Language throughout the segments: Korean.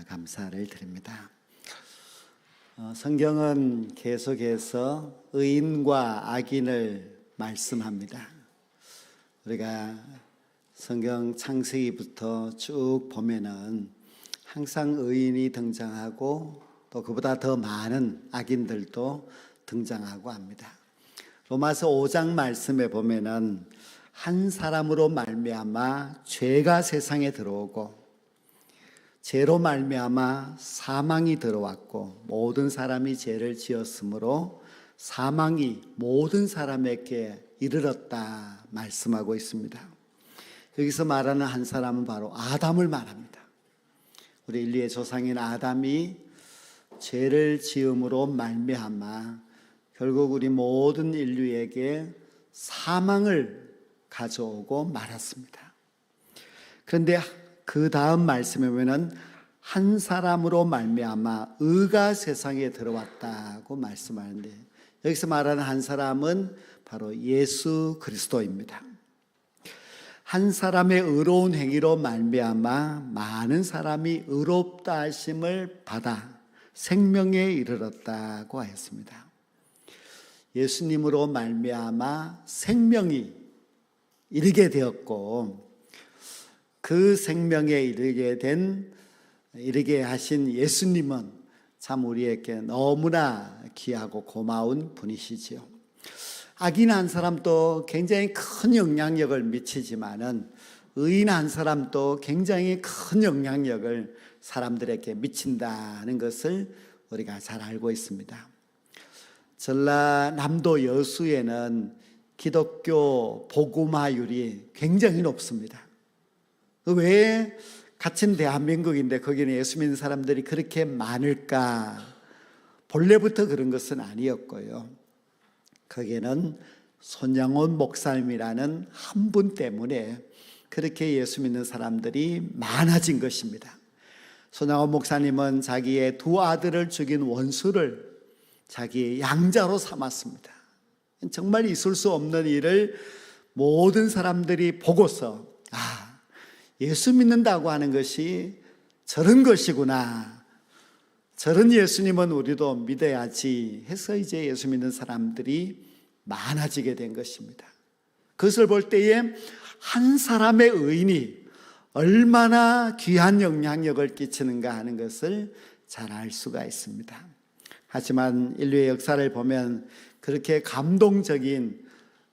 감사를 드립니다. 성경은 계속해서 의인과 악인을 말씀합니다. 우리가 성경 창세기부터 쭉 보면은 항상 의인이 등장하고 또 그보다 더 많은 악인들도 등장하고 합니다. 로마서 5장 말씀에 보면은 한 사람으로 말미암아 죄가 세상에 들어오고 죄로 말미암아 사망이 들어왔고 모든 사람이 죄를 지었으므로 사망이 모든 사람에게 이르렀다 말씀하고 있습니다. 여기서 말하는 한 사람은 바로 아담을 말합니다. 우리 인류의 조상인 아담이 죄를 지음으로 말미암아 결국 우리 모든 인류에게 사망을 가져오고 말았습니다. 그런데 그 다음 말씀에 보면 한 사람으로 말미암아 의가 세상에 들어왔다고 말씀하는데, 여기서 말하는 한 사람은 바로 예수 그리스도입니다. 한 사람의 의로운 행위로 말미암아 많은 사람이 의롭다 하심을 받아 생명에 이르렀다고 하였습니다. 예수님으로 말미암아 생명이 이르게 되었고, 그 생명에 이르게 하신 예수님은 참 우리에게 너무나 귀하고 고마운 분이시지요. 악인 한 사람도 굉장히 큰 영향력을 미치지만은 의인 한 사람도 굉장히 큰 영향력을 사람들에게 미친다는 것을 우리가 잘 알고 있습니다. 전라남도 여수에는 기독교 복음화율이 굉장히 높습니다. 왜 같은 대한민국인데 거기는 예수 믿는 사람들이 그렇게 많을까? 본래부터 그런 것은 아니었고요. 거기에는 손양원 목사님이라는 한 분 때문에 그렇게 예수 믿는 사람들이 많아진 것입니다. 손양원 목사님은 자기의 두 아들을 죽인 원수를 자기의 양자로 삼았습니다. 정말 있을 수 없는 일을 모든 사람들이 보고서 예수 믿는다고 하는 것이 저런 것이구나, 저런 예수님은 우리도 믿어야지 해서 이제 예수 믿는 사람들이 많아지게 된 것입니다. 그것을 볼 때에 한 사람의 의인이 얼마나 귀한 영향력을 끼치는가 하는 것을 잘 알 수가 있습니다. 하지만 인류의 역사를 보면 그렇게 감동적인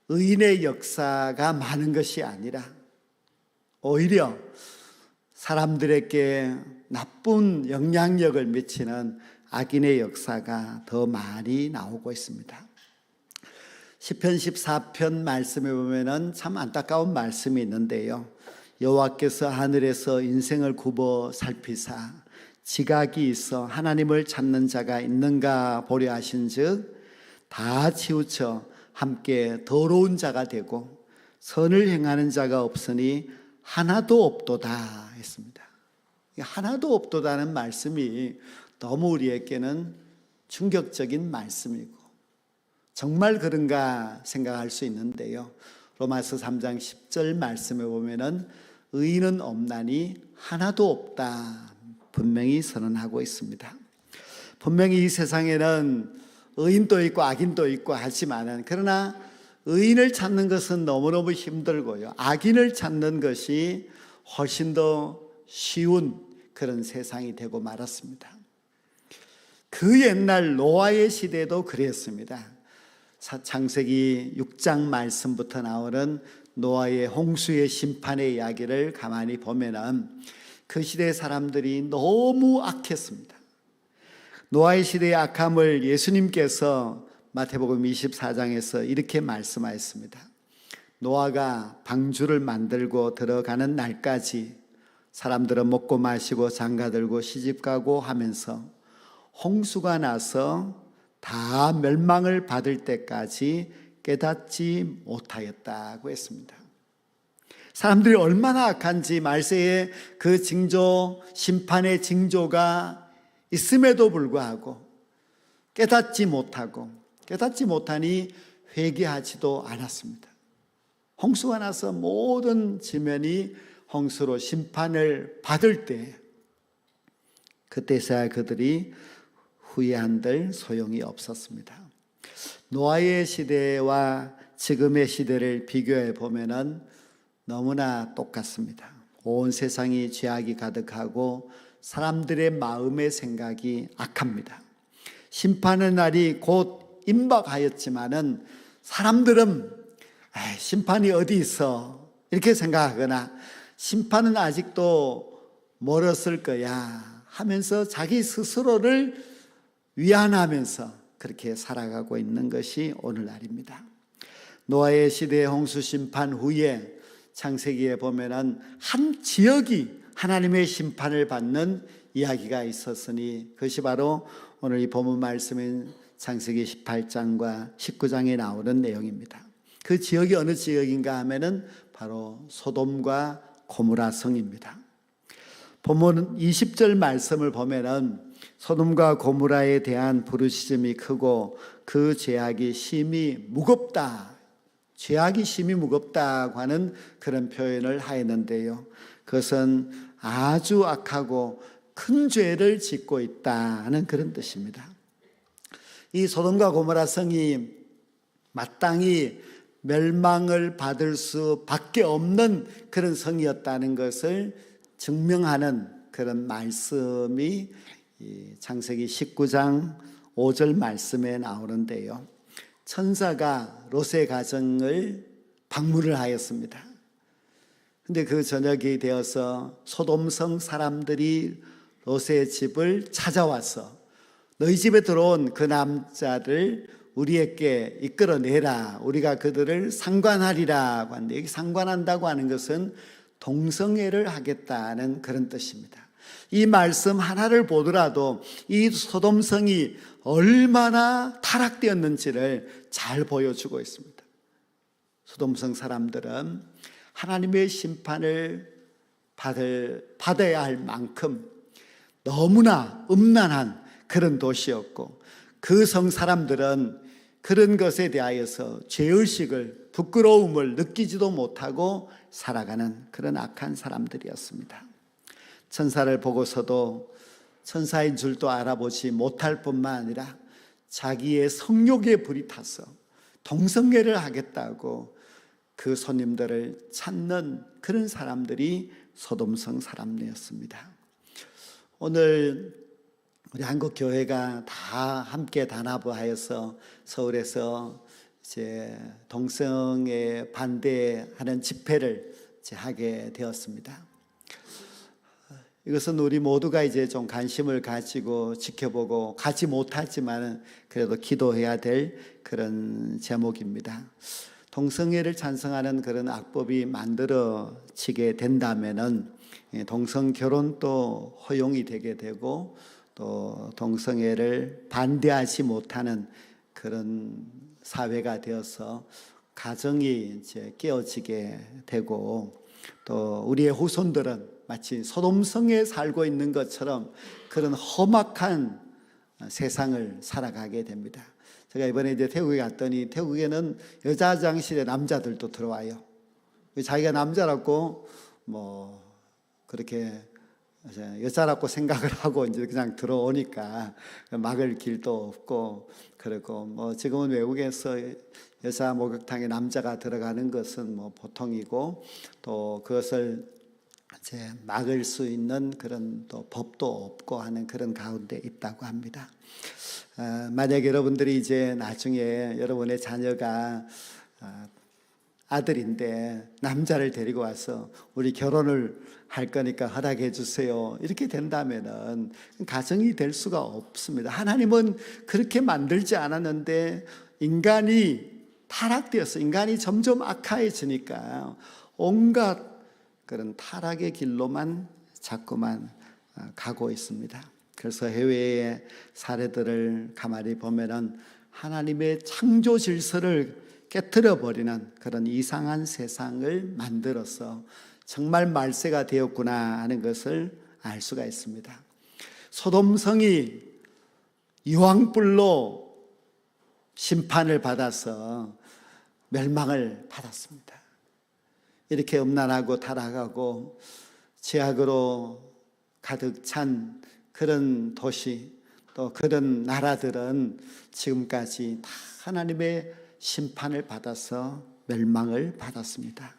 의인의 역사가 많은 것이 아니라 오히려 사람들에게 나쁜 영향력을 미치는 악인의 역사가 더 많이 나오고 있습니다. 시편 14편 말씀에 보면은 참 안타까운 말씀이 있는데요. 여호와께서 하늘에서 인생을 굽어 살피사 지각이 있어 하나님을 찾는 자가 있는가 보려 하신즉 다 치우쳐 함께 더러운 자가 되고 선을 행하는 자가 없으니 하나도 없도다 했습니다. 하나도 없도다는 말씀이 너무 우리에게는 충격적인 말씀이고 정말 그런가 생각할 수 있는데요. 로마서 3장 10절 말씀에 보면은 의인은 없나니 하나도 없다 분명히 선언하고 있습니다. 분명히 이 세상에는 의인도 있고 악인도 있고 하지만은 그러나 의인을 찾는 것은 너무너무 힘들고요. 악인을 찾는 것이 훨씬 더 쉬운 그런 세상이 되고 말았습니다. 그 옛날 노아의 시대도 그랬습니다. 창세기 6장 말씀부터 나오는 노아의 홍수의 심판의 이야기를 가만히 보면은 그 시대의 사람들이 너무 악했습니다. 노아의 시대의 악함을 예수님께서 마태복음 24장에서 이렇게 말씀하였습니다. 노아가 방주를 만들고 들어가는 날까지 사람들은 먹고 마시고 장가들고 시집가고 하면서 홍수가 나서 다 멸망을 받을 때까지 깨닫지 못하였다고 했습니다. 사람들이 얼마나 악한지 말세의 그 징조, 심판의 징조가 있음에도 불구하고 깨닫지 못하니 회개하지도 않았습니다. 홍수가 나서 모든 지면이 홍수로 심판을 받을 때 그때서야 그들이 후회한들 소용이 없었습니다. 노아의 시대와 지금의 시대를 비교해 보면은 너무나 똑같습니다. 온 세상이 죄악이 가득하고 사람들의 마음의 생각이 악합니다. 심판의 날이 곧 임박하였지만은 사람들은 심판이 어디 있어 이렇게 생각하거나 심판은 아직도 멀었을 거야 하면서 자기 스스로를 위안하면서 그렇게 살아가고 있는 것이 오늘날입니다. 노아의 시대의 홍수 심판 후에 창세기에 보면은 한 지역이 하나님의 심판을 받는 이야기가 있었으니 그것이 바로 오늘 이 본문 말씀인 창세기 18장과 19장에 나오는 내용입니다. 그 지역이 어느 지역인가 하면은 바로 소돔과 고모라 성입니다. 본문 20절 말씀을 보면은 소돔과 고모라에 대한 부르짖음이 크고 그 죄악이 심히 무겁다. 죄악이 심히 무겁다고 하는 그런 표현을 하였는데요. 그것은 아주 악하고 큰 죄를 짓고 있다 하는 그런 뜻입니다. 이 소돔과 고모라 성이 마땅히 멸망을 받을 수밖에 없는 그런 성이었다는 것을 증명하는 그런 말씀이 창세기 19장 5절 말씀에 나오는데요. 천사가 롯의 가정을 방문을 하였습니다. 근데 그 저녁이 되어서 소돔성 사람들이 롯의 집을 찾아와서 너희 집에 들어온 그 남자들 우리에게 이끌어내라. 우리가 그들을 상관하리라고 하는데 여기 상관한다고 하는 것은 동성애를 하겠다는 그런 뜻입니다. 이 말씀 하나를 보더라도 이 소돔성이 얼마나 타락되었는지를 잘 보여주고 있습니다. 소돔성 사람들은 하나님의 심판을 받아야 할 만큼 너무나 음란한 그런 도시였고 그 성 사람들은 그런 것에 대하여서 죄의식을 부끄러움을 느끼지도 못하고 살아가는 그런 악한 사람들이었습니다. 천사를 보고서도 천사인 줄도 알아보지 못할 뿐만 아니라 자기의 성욕에 불이 타서 동성애를 하겠다고 그 손님들을 찾는 그런 사람들이 소돔성 사람이었습니다. 오늘 우리 한국 교회가 다 함께 단합하여서 서울에서 이제 동성애 반대하는 집회를 이제 하게 되었습니다. 이것은 우리 모두가 이제 좀 관심을 가지고 지켜보고 가지 못하지만 그래도 기도해야 될 그런 제목입니다. 동성애를 찬성하는 그런 악법이 만들어지게 된다면은 동성 결혼도 허용이 되게 되고 또 동성애를 반대하지 못하는 그런 사회가 되어서 가정이 이제 깨어지게 되고 또 우리의 후손들은 마치 소돔성에 살고 있는 것처럼 그런 험악한 세상을 살아가게 됩니다. 제가 이번에 이제 태국에 갔더니 태국에는 여자 화장실에 남자들도 들어와요. 자기가 남자라고 뭐 그렇게 여자라고 생각을 하고 이제 그냥 들어오니까 막을 길도 없고 그리고 뭐 지금은 외국에서 여자 목욕탕에 남자가 들어가는 것은 뭐 보통이고 또 그것을 이제 막을 수 있는 그런 또 법도 없고 하는 그런 가운데 있다고 합니다. 만약 여러분들이 이제 나중에 여러분의 자녀가 아들인데 남자를 데리고 와서 우리 결혼을 할 거니까 허락해 주세요 이렇게 된다면은 가정이 될 수가 없습니다. 하나님은 그렇게 만들지 않았는데 인간이 타락되어서 인간이 점점 악화해지니까 온갖 그런 타락의 길로만 자꾸만 가고 있습니다. 그래서 해외의 사례들을 가만히 보면은 하나님의 창조 질서를 깨트려 버리는 그런 이상한 세상을 만들어서 정말 말세가 되었구나 하는 것을 알 수가 있습니다. 소돔성이 유황불로 심판을 받아서 멸망을 받았습니다. 이렇게 음란하고 타락하고 죄악으로 가득 찬 그런 도시 또 그런 나라들은 지금까지 다 하나님의 심판을 받아서 멸망을 받았습니다.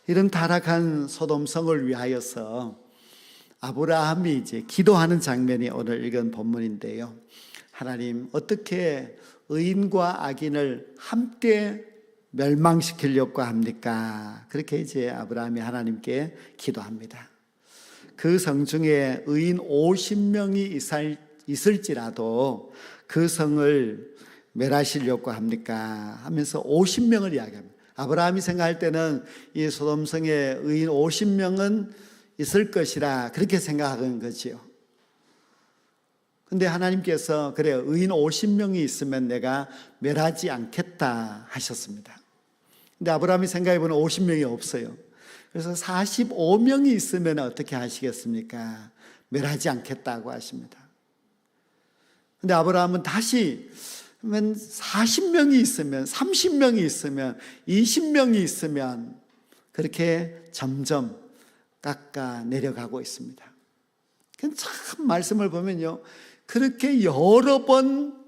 이런 타락한 소돔성을 위하여서 아브라함이 이제 기도하는 장면이 오늘 읽은 본문인데요. 하나님, 어떻게 의인과 악인을 함께 멸망시키려고 합니까? 그렇게 이제 아브라함이 하나님께 기도합니다. 그 성 중에 의인 50명이 있을지라도 그 성을 멸하시려고 합니까? 하면서 50명을 이야기합니다. 아브라함이 생각할 때는 이 소돔성에 의인 50명은 있을 것이라 그렇게 생각한 거지요. 근데 하나님께서 그래 의인 50명이 있으면 내가 멸하지 않겠다 하셨습니다. 근데 아브라함이 생각해보면 50명이 없어요. 그래서 45명이 있으면 어떻게 하시겠습니까? 멸하지 않겠다고 하십니다. 근데 아브라함은 다시 40명이 있으면, 30명이 있으면, 20명이 있으면 그렇게 점점 깎아 내려가고 있습니다. 참 말씀을 보면요, 그렇게 여러 번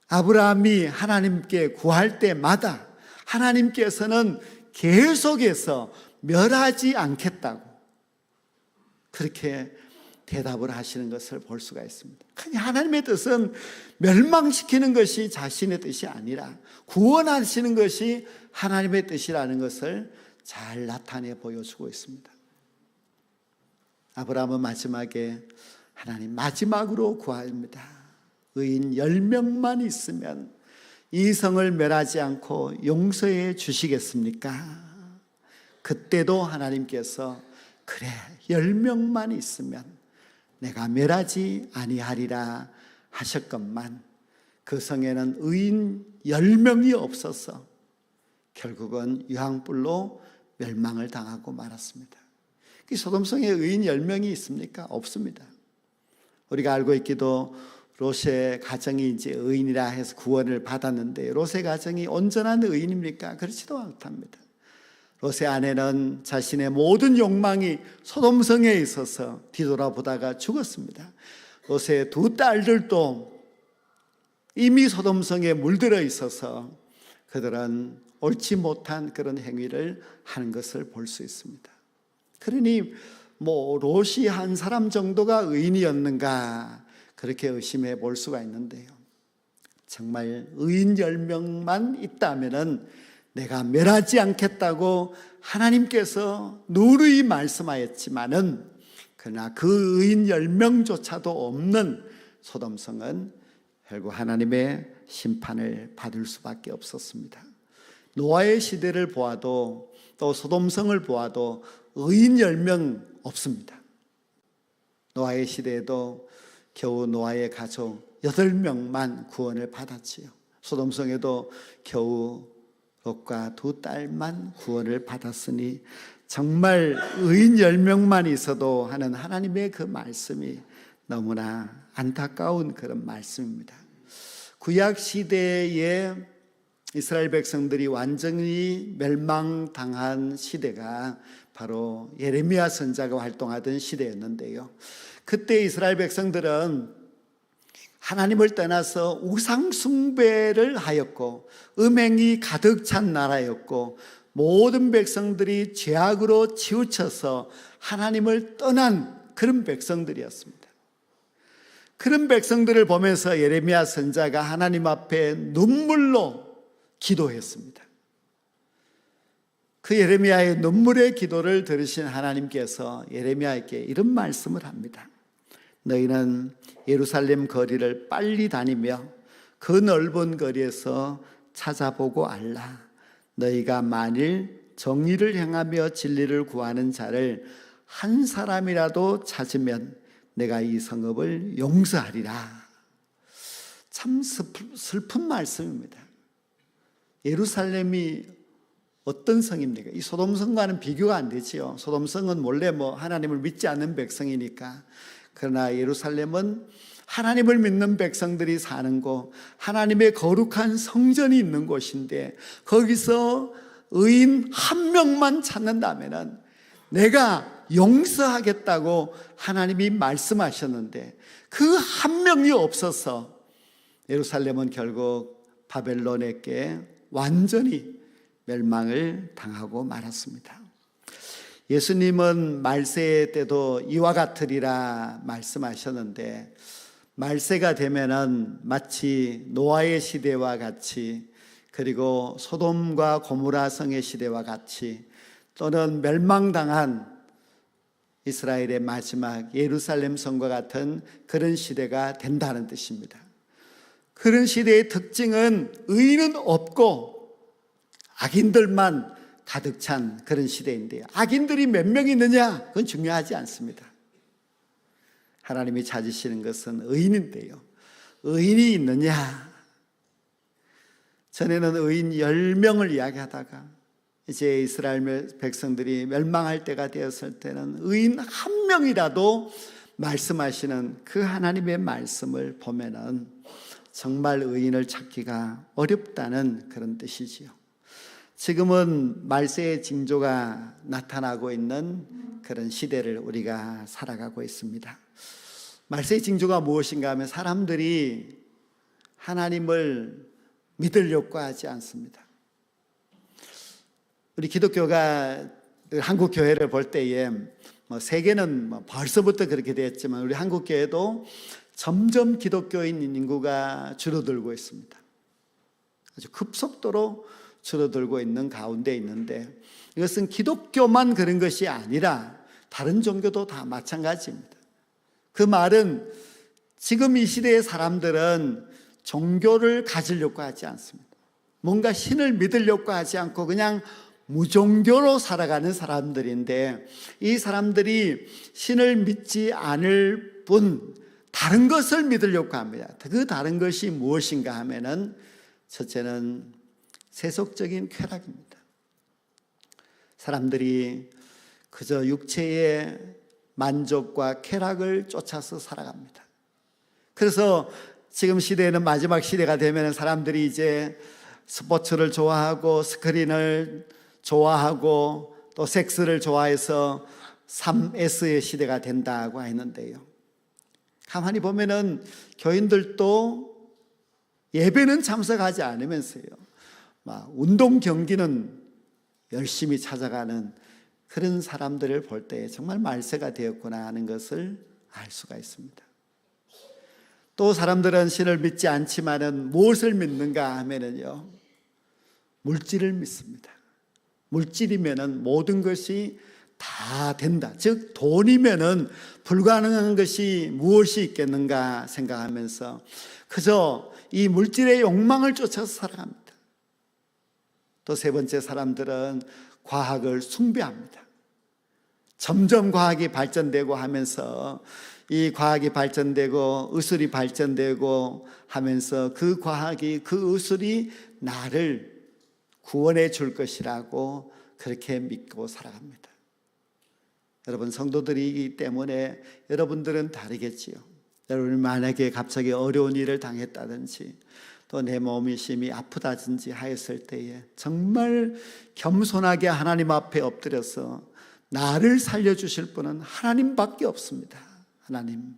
아브라함이 하나님께 구할 때마다 하나님께서는 계속해서 멸하지 않겠다고 그렇게 대답을 하시는 것을 볼 수가 있습니다. 하나님의 뜻은 멸망시키는 것이 자신의 뜻이 아니라 구원하시는 것이 하나님의 뜻이라는 것을 잘 나타내 보여주고 있습니다. 아브라함은 마지막에 하나님 마지막으로 구합니다. 의인 10명만 있으면 이 성을 멸하지 않고 용서해 주시겠습니까? 그때도 하나님께서 그래 10명만 있으면 내가 멸하지 아니하리라 하셨건만 그 성에는 의인 10명이 없어서 결국은 유황불로 멸망을 당하고 말았습니다. 소돔성에 의인 10명이 있습니까? 없습니다. 우리가 알고 있기도 롯의 가정이 이제 의인이라 해서 구원을 받았는데 롯의 가정이 온전한 의인입니까? 그렇지도 않답니다. 롯의 아내는 자신의 모든 욕망이 소돔성에 있어서 뒤돌아보다가 죽었습니다. 롯의 두 딸들도 이미 소돔성에 물들어 있어서 그들은 옳지 못한 그런 행위를 하는 것을 볼 수 있습니다. 그러니 롯이 한 사람 정도가 의인이었는가 그렇게 의심해 볼 수가 있는데요. 정말 의인 10명만 있다면은 내가 멸하지 않겠다고 하나님께서 누누이 말씀하였지만은 그러나 그 의인 10명조차도 없는 소돔성은 결국 하나님의 심판을 받을 수밖에 없었습니다. 노아의 시대를 보아도 또 소돔성을 보아도 의인 10명 없습니다. 노아의 시대에도 겨우 노아의 가족 8명만 구원을 받았지요. 소돔성에도 겨우 롯과 두 딸만 구원을 받았으니 정말 의인 10명만 있어도 하는 하나님의 그 말씀이 너무나 안타까운 그런 말씀입니다. 구약 시대에 이스라엘 백성들이 완전히 멸망당한 시대가 바로 예레미야 선지자가 활동하던 시대였는데요. 그때 이스라엘 백성들은 하나님을 떠나서 우상 숭배를 하였고 음행이 가득 찬 나라였고 모든 백성들이 죄악으로 치우쳐서 하나님을 떠난 그런 백성들이었습니다. 그런 백성들을 보면서 예레미야 선지자가 하나님 앞에 눈물로 기도했습니다. 그 예레미야의 눈물의 기도를 들으신 하나님께서 예레미야에게 이런 말씀을 합니다. 너희는 예루살렘 거리를 빨리 다니며 그 넓은 거리에서 찾아보고 알라. 너희가 만일 정의를 행하며 진리를 구하는 자를 한 사람이라도 찾으면 내가 이 성읍을 용서하리라. 참 슬픈 말씀입니다. 예루살렘이 어떤 성입니까? 이 소돔성과는 비교가 안 되지요. 소돔성은 원래 하나님을 믿지 않는 백성이니까. 그러나 예루살렘은 하나님을 믿는 백성들이 사는 곳, 하나님의 거룩한 성전이 있는 곳인데 거기서 의인 한 명만 찾는다면은 내가 용서하겠다고 하나님이 말씀하셨는데 그 한 명이 없어서 예루살렘은 결국 바벨론에게 완전히 멸망을 당하고 말았습니다. 예수님은 말세 때도 이와 같으리라 말씀하셨는데 말세가 되면은 마치 노아의 시대와 같이, 그리고 소돔과 고모라 성의 시대와 같이, 또는 멸망당한 이스라엘의 마지막 예루살렘 성과 같은 그런 시대가 된다는 뜻입니다. 그런 시대의 특징은 의인은 없고 악인들만 가득 찬 그런 시대인데요. 악인들이 몇 명 있느냐? 그건 중요하지 않습니다. 하나님이 찾으시는 것은 의인인데요. 의인이 있느냐? 전에는 의인 10명을 이야기하다가 이제 이스라엘 백성들이 멸망할 때가 되었을 때는 의인 한 명이라도 말씀하시는 그 하나님의 말씀을 보면은 정말 의인을 찾기가 어렵다는 그런 뜻이지요. 지금은 말세의 징조가 나타나고 있는 그런 시대를 우리가 살아가고 있습니다. 말세의 징조가 무엇인가 하면 사람들이 하나님을 믿으려고 하지 않습니다. 우리 기독교가 한국 교회를 볼 때에 세계는 벌써부터 그렇게 됐지만 우리 한국 교회도 점점 기독교인 인구가 줄어들고 있습니다. 아주 급속도로 줄어들고 있는 가운데 있는데, 이것은 기독교만 그런 것이 아니라 다른 종교도 다 마찬가지입니다. 그 말은 지금 이 시대의 사람들은 종교를 가지려고 하지 않습니다. 뭔가 신을 믿으려고 하지 않고 그냥 무종교로 살아가는 사람들인데, 이 사람들이 신을 믿지 않을 뿐 다른 것을 믿으려고 합니다. 그 다른 것이 무엇인가 하면은 첫째는 세속적인 쾌락입니다. 사람들이 그저 육체의 만족과 쾌락을 쫓아서 살아갑니다. 그래서 지금 시대에는 마지막 시대가 되면 사람들이 이제 스포츠를 좋아하고 스크린을 좋아하고 또 섹스를 좋아해서 3S의 시대가 된다고 했는데요. 가만히 보면은 교인들도 예배는 참석하지 않으면서요, 운동 경기는 열심히 찾아가는 그런 사람들을 볼 때 정말 말세가 되었구나 하는 것을 알 수가 있습니다. 또 사람들은 신을 믿지 않지만은 무엇을 믿는가 하면은요, 물질을 믿습니다. 물질이면은 모든 것이 다 된다. 즉 돈이면은 불가능한 것이 무엇이 있겠는가 생각하면서 그저 이 물질의 욕망을 쫓아서 살아갑니다. 또 세 번째, 사람들은 과학을 숭배합니다. 점점 과학이 발전되고 하면서 이 과학이 발전되고 의술이 발전되고 하면서 그 과학이, 그 의술이 나를 구원해 줄 것이라고 그렇게 믿고 살아갑니다. 여러분, 성도들이기 때문에 여러분들은 다르겠지요. 여러분이 만약에 갑자기 어려운 일을 당했다든지 또 내 몸이 심히 아프다든지 하였을 때에 정말 겸손하게 하나님 앞에 엎드려서 나를 살려주실 분은 하나님밖에 없습니다. 하나님,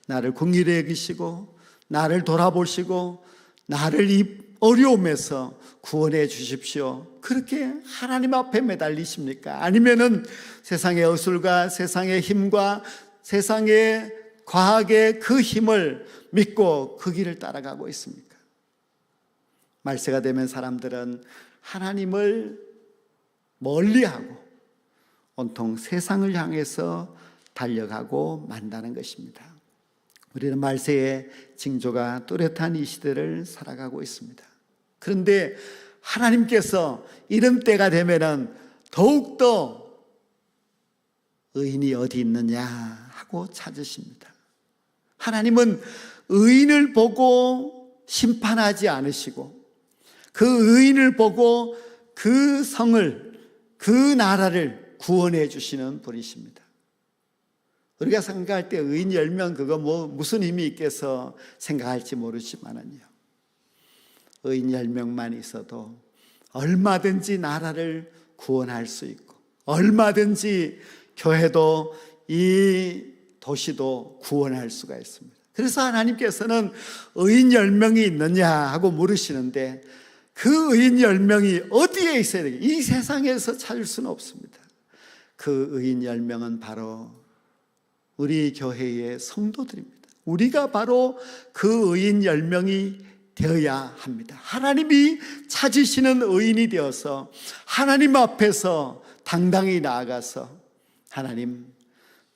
나를 긍휼히 여기시고 나를 돌아보시고 나를 이 어려움에서 구원해 주십시오. 그렇게 하나님 앞에 매달리십니까? 아니면은 세상의 어술과 세상의 힘과 세상의 과학의 그 힘을 믿고 그 길을 따라가고 있습니까? 말세가 되면 사람들은 하나님을 멀리하고 온통 세상을 향해서 달려가고 만다는 것입니다. 우리는 말세의 징조가 뚜렷한 이 시대를 살아가고 있습니다. 그런데 하나님께서 이런 때가 되면은 더욱더 의인이 어디 있느냐 하고 찾으십니다. 하나님은 의인을 보고 심판하지 않으시고 그 의인을 보고 그 성을, 그 나라를 구원해 주시는 분이십니다. 우리가 생각할 때 의인 10명 그거 무슨 힘이 있겠어 생각할지 모르지만은요, 의인 10명만 있어도 얼마든지 나라를 구원할 수 있고 얼마든지 교회도 이 도시도 구원할 수가 있습니다. 그래서 하나님께서는 의인 10명이 있느냐 하고 물으시는데 그 의인 10명이 어디에 있어야 되겠어요? 이 세상에서 찾을 수는 없습니다. 그 의인 10명은 바로 우리 교회의 성도들입니다. 우리가 바로 그 의인 10명이 되어야 합니다. 하나님이 찾으시는 의인이 되어서 하나님 앞에서 당당히 나아가서 하나님,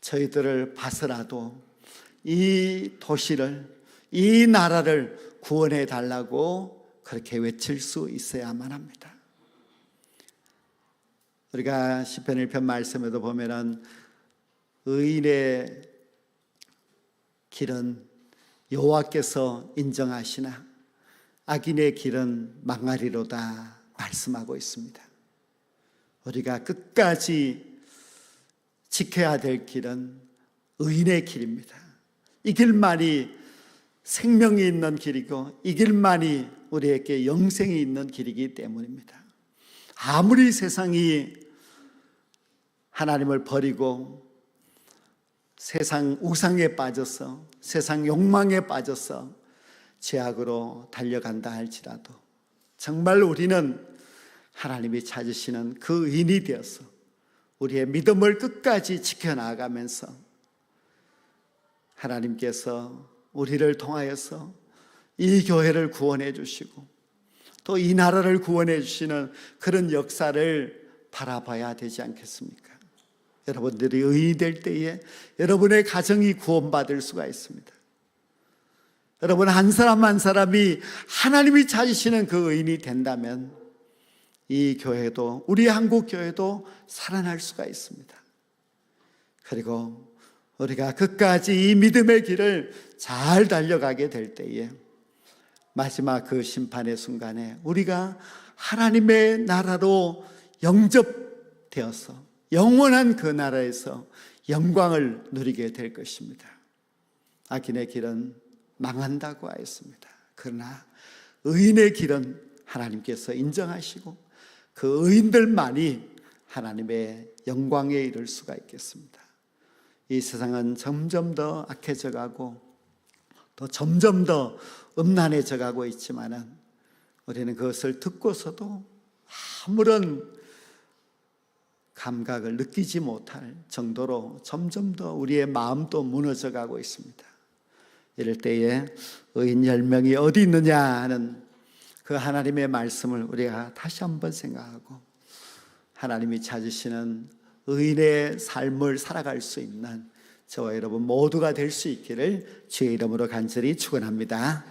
저희들을 봐서라도 이 도시를, 이 나라를 구원해 달라고 그렇게 외칠 수 있어야만 합니다. 우리가 시편 1편 말씀에도 보면은 의인의 길은 여호와께서 인정하시나 악인의 길은 망하리로다 말씀하고 있습니다. 우리가 끝까지 지켜야 될 길은 의인의 길입니다. 이 길만이 생명이 있는 길이고 이 길만이 우리에게 영생이 있는 길이기 때문입니다. 아무리 세상이 하나님을 버리고 세상 우상에 빠져서 세상 욕망에 빠져서 죄악으로 달려간다 할지라도 정말 우리는 하나님이 찾으시는 그 의인이 되어서 우리의 믿음을 끝까지 지켜나가면서 하나님께서 우리를 통하여서 이 교회를 구원해 주시고 또 이 나라를 구원해 주시는 그런 역사를 바라봐야 되지 않겠습니까? 여러분들이 의인이 될 때에 여러분의 가정이 구원받을 수가 있습니다. 여러분 한 사람 한 사람이 하나님이 찾으시는 그 의인이 된다면 이 교회도, 우리 한국 교회도 살아날 수가 있습니다. 그리고 우리가 끝까지 이 믿음의 길을 잘 달려가게 될 때에 마지막 그 심판의 순간에 우리가 하나님의 나라로 영접되어서 영원한 그 나라에서 영광을 누리게 될 것입니다. 악인의 길은 망한다고 하였습니다. 그러나 의인의 길은 하나님께서 인정하시고 그 의인들만이 하나님의 영광에 이를 수가 있겠습니다. 이 세상은 점점 더 악해져 가고 또 점점 더 음란해져 가고 있지만은 우리는 그것을 듣고서도 아무런 감각을 느끼지 못할 정도로 점점 더 우리의 마음도 무너져 가고 있습니다. 이럴 때에 의인 10명이 어디 있느냐 하는 그 하나님의 말씀을 우리가 다시 한번 생각하고 하나님이 찾으시는 의인의 삶을 살아갈 수 있는 저와 여러분 모두가 될 수 있기를 주의 이름으로 간절히 축원합니다.